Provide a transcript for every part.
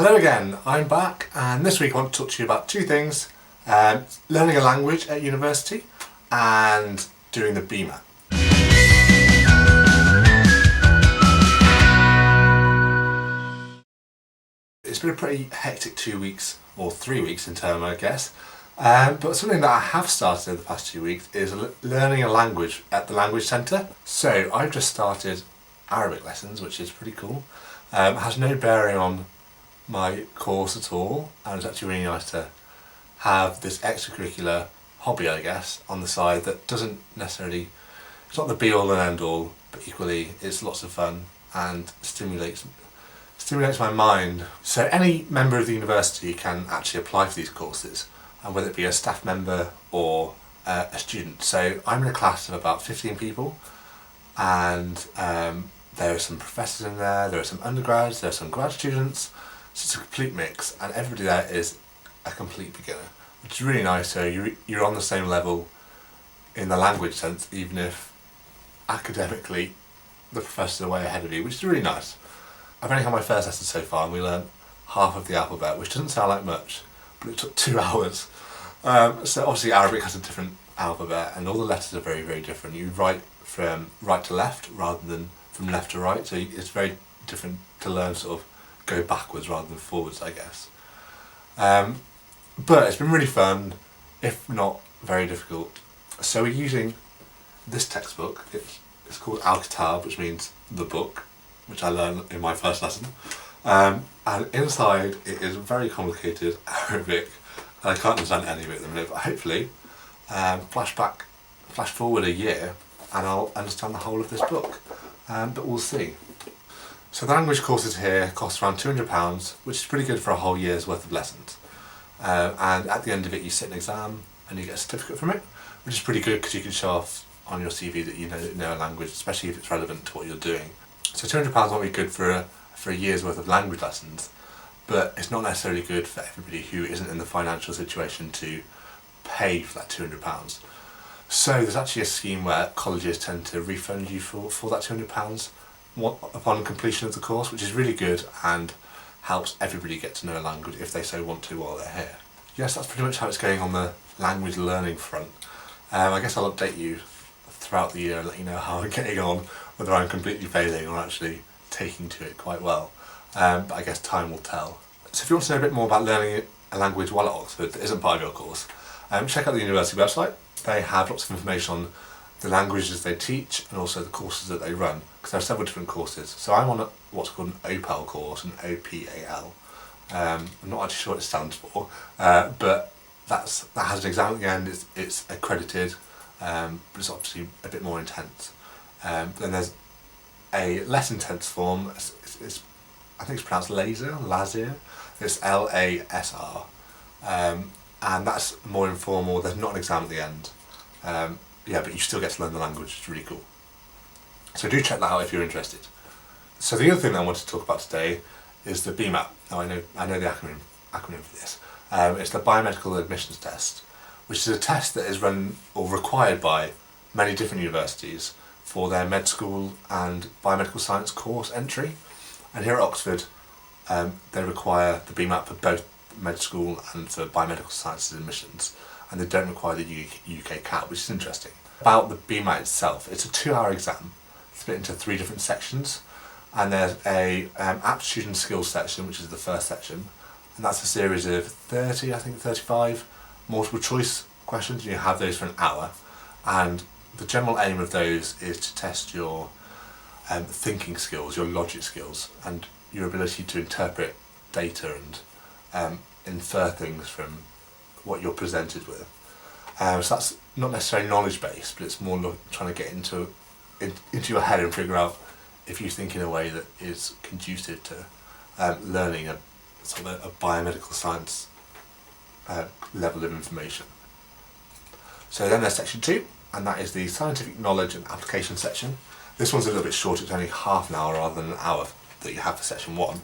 Hello again, I'm back, and this week I want to talk to you about two things: learning a language at university and doing the BMAT. It's been a pretty hectic 2 weeks, or 3 weeks in term I guess, but something that I have started in the past 2 weeks is learning a language at the language centre. So I've just started Arabic lessons, which is pretty cool. It has no bearing on my course at all, and it's actually really nice to have this extracurricular hobby, I guess, on the side that doesn't necessarily, it's not the be all and end all, but equally it's lots of fun and stimulates my mind. So any member of the university can actually apply for these courses, and whether it be a staff member or a student. So I'm in a class of about 15 people, and there are some professors in there, there are some undergrads, there are some grad students. So it's a complete mix, and everybody there is a complete beginner, which is really nice. So you're on the same level in the language sense, even if academically the professors are way ahead of you, which is really nice. I've only had my first lesson so far, and we learned half of the alphabet, which doesn't sound like much, but it took 2 hours. So obviously Arabic has a different alphabet, and all the letters are very, very different. You write from right to left rather than from left to right, so it's very different to learn sort of go backwards rather than forwards, I guess. But it's been really fun, if not very difficult. So we're using this textbook. It's called Al-Kitab, which means the book, which I learned in my first lesson. And inside it is very complicated Arabic, and I can't understand any of it at the minute, but hopefully flash forward a year and I'll understand the whole of this book. But we'll see. So the language courses here cost around £200, which is pretty good for a whole year's worth of lessons. And at the end of it you sit an exam and you get a certificate from it, which is pretty good because you can show off on your CV that you know a language, especially if it's relevant to what you're doing. So £200 won't be good for a year's worth of language lessons, but it's not necessarily good for everybody who isn't in the financial situation to pay for that £200. So there's actually a scheme where colleges tend to refund you for that £200 upon completion of the course, which is really good and helps everybody get to know a language if they so want to while they're here. Yes, that's pretty much how it's going on the language learning front. I guess I'll update you throughout the year and let you know how I'm getting on, whether I'm completely failing or actually taking to it quite well. But I guess time will tell. So if you want to know a bit more about learning a language while at Oxford that isn't part of your course, check out the university website. They have lots of information on the languages they teach and also the courses that they run, because there are several different courses. So I'm on what's called an OPAL course, an OPAL. I'm not actually sure what it stands for, but that has an exam at the end. It's accredited, but it's obviously a bit more intense. Then there's a less intense form. I think it's pronounced LASIR. It's LASR, and that's more informal. There's not an exam at the end. Yeah, but you still get to learn the language. It's really cool. So do check that out if you're interested. So the other thing that I wanted to talk about today is the BMAT. Now I know the acronym for this. It's the Biomedical Admissions Test, which is a test that is run or required by many different universities for their med school and biomedical science course entry. And here at Oxford, they require the BMAT for both med school and for biomedical sciences admissions, and they don't require the UK CAT, which is interesting. About the BMAT itself, it's a 2-hour exam split into 3 different sections, and there's a aptitude and skills section, which is the first section, and that's a series of 35 multiple choice questions, and you have those for an hour, and the general aim of those is to test your thinking skills, your logic skills, and your ability to interpret data and infer things from what you're presented with. So that's not necessarily knowledge based, but it's more trying to get into your head and figure out if you think in a way that is conducive to learning a biomedical science level of information. So then there's section 2, and that is the scientific knowledge and application section. This one's a little bit shorter. It's only half an hour rather than an hour that you have for section 1,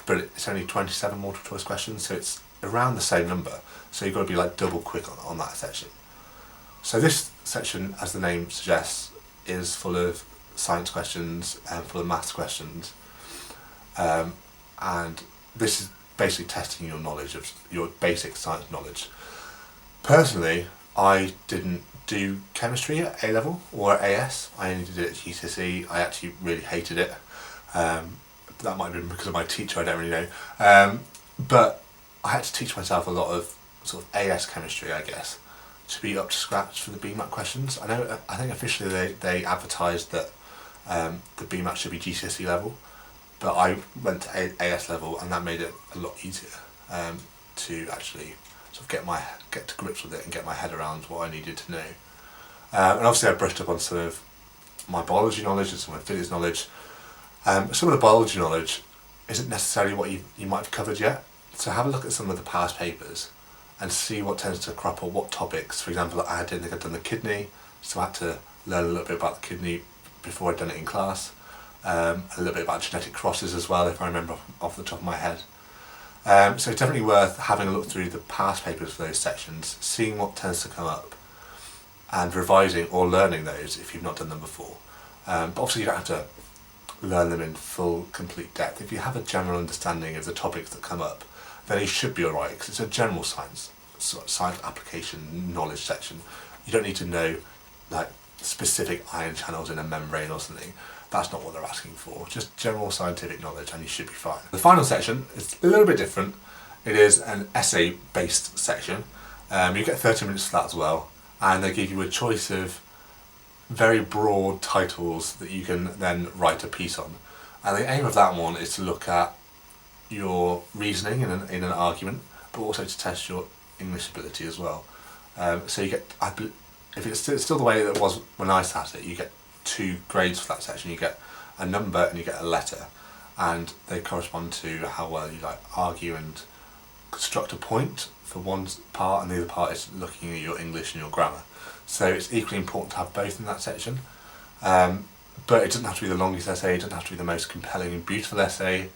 but it's only 27 multiple choice questions, so it's around the same number, so you've got to be like double quick on that section. So this section, as the name suggests, is full of science questions and full of maths questions, and this is basically testing your knowledge of your basic science knowledge. Personally, I didn't do chemistry at A level or at AS. I only did it at GCSE. I actually really hated it. That might have been because of my teacher, I don't really know. But I had to teach myself a lot of sort of AS chemistry, I guess, to be up to scratch for the BMAT questions. I think officially they advertised that the BMAT should be GCSE level, but I went to AS level, and that made it a lot easier to actually sort of get to grips with it and get my head around what I needed to know. And obviously I brushed up on some of my biology knowledge and some of my physics knowledge. Some of the biology knowledge isn't necessarily what you might have covered yet, so have a look at some of the past papers and see what tends to crop up, what topics. For example, I didn't think I'd done the kidney, so I had to learn a little bit about the kidney before I'd done it in class. A little bit about genetic crosses as well, if I remember off the top of my head. So it's definitely worth having a look through the past papers for those sections, seeing what tends to come up, and revising or learning those if you've not done them before. But obviously you don't have to learn them in full, complete depth. If you have a general understanding of the topics that come up, then you should be alright, because it's a general science application knowledge section. You don't need to know like specific ion channels in a membrane or something. That's not what they're asking for. Just general scientific knowledge, and you should be fine. The final section is a little bit different. It is an essay-based section. You get 30 minutes for that as well, and they give you a choice of very broad titles that you can then write a piece on. And the aim of that one is to look at your reasoning in an argument, but also to test your English ability as well. So you get, if it's still the way that it was when I sat it, you get 2 grades for that section. You get a number and you get a letter, and they correspond to how well you like argue and construct a point for one part, and the other part is looking at your English and your grammar. So it's equally important to have both in that section. But it doesn't have to be the longest essay, it doesn't have to be the most compelling and beautiful essay.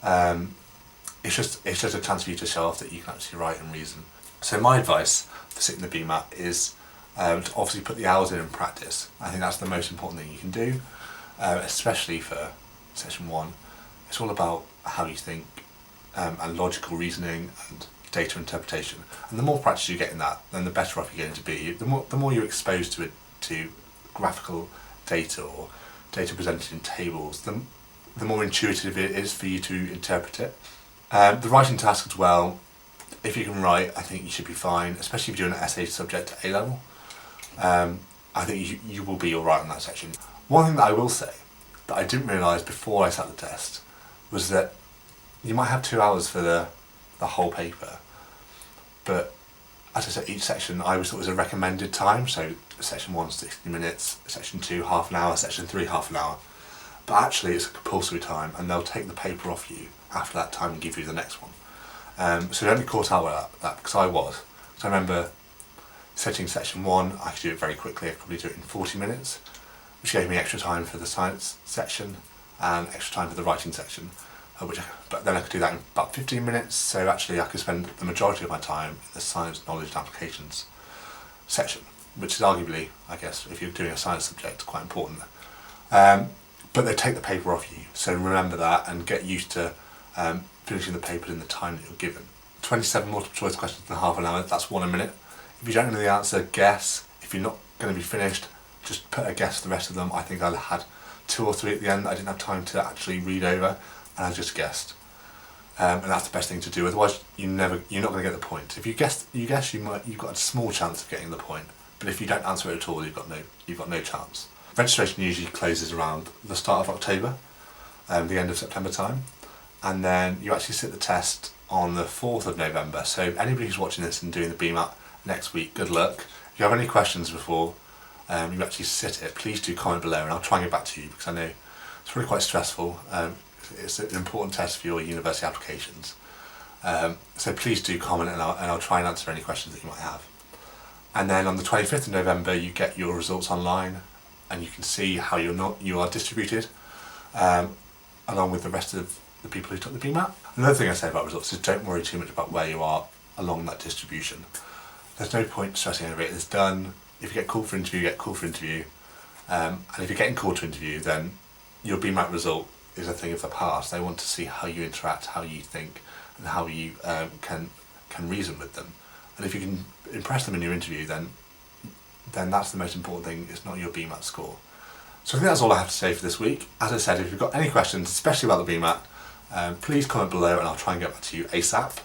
It's just a chance for you to show off that you can actually write and reason. So my advice for sitting the BMAT is to obviously put the hours in practice. I think that's the most important thing you can do, especially for section 1. It's all about how you think, and logical reasoning and data interpretation. And the more practice you get in that, then the better off you're going to be. The more you're exposed to graphical data or data presented in tables, the more intuitive it is for you to interpret it. The writing task as well, if you can write, I think you should be fine, especially if you're doing an essay subject at A level. I think you will be alright in that section. One thing that I will say that I didn't realise before I sat the test was that you might have 2 hours for the whole paper, but as I said, each section I always thought was a recommended time. So section 1 60 minutes, section 2 half an hour, section 3 half an hour. But actually it's a compulsory time, and they'll take the paper off you after that time and give you the next one. So don't be caught out with that, because I was. So I remember setting section 1, I could do it very quickly. I could probably do it in 40 minutes, which gave me extra time for the science section and extra time for the writing section. But then I could do that in about 15 minutes, so actually I could spend the majority of my time in the science, knowledge and applications section, which is arguably, I guess, if you're doing a science subject, quite important. But they take the paper off you, so remember that and get used to finishing the paper in the time that you're given. 27 multiple choice questions in half an hour, that's 1 a minute. If you don't know the answer, guess. If you're not going to be finished, just put a guess for the rest of them. I think I had 2 or 3 at the end that I didn't have time to actually read over, and I just guessed. And that's the best thing to do, otherwise you're not going to get the point. If you guess, you've got a small chance of getting the point, but if you don't answer it at all, you've got no chance. Registration usually closes around the start of October, the end of September time, and then you actually sit the test on the 4th of November. So anybody who's watching this and doing the BMAT next week, good luck. If you have any questions before you actually sit it, please do comment below, and I'll try and get back to you, because I know it's really quite stressful. It's an important test for your university applications. So please do comment, and I'll try and answer any questions that you might have. And then on the 25th of November you get your results online, and you can see how you are distributed, along with the rest of the people who took the BMAT. Another thing I say about results is don't worry too much about where you are along that distribution. There's no point stressing over it. It's done. If you get called for interview, you get called for interview. And if you're getting called to interview, then your BMAT result is a thing of the past. They want to see how you interact, how you think, and how you can reason with them. And if you can impress them in your interview, then that's the most important thing. It's not your BMAT score. So I think that's all I have to say for this week. As I said, if you've got any questions, especially about the BMAT, please comment below and I'll try and get back to you ASAP.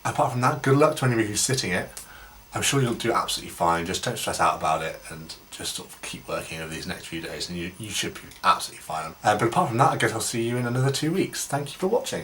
Apart from that, good luck to anybody who's sitting it. I'm sure you'll do absolutely fine. Just don't stress out about it and just sort of keep working over these next few days and you should be absolutely fine. But apart from that, I guess I'll see you in another 2 weeks. Thank you for watching.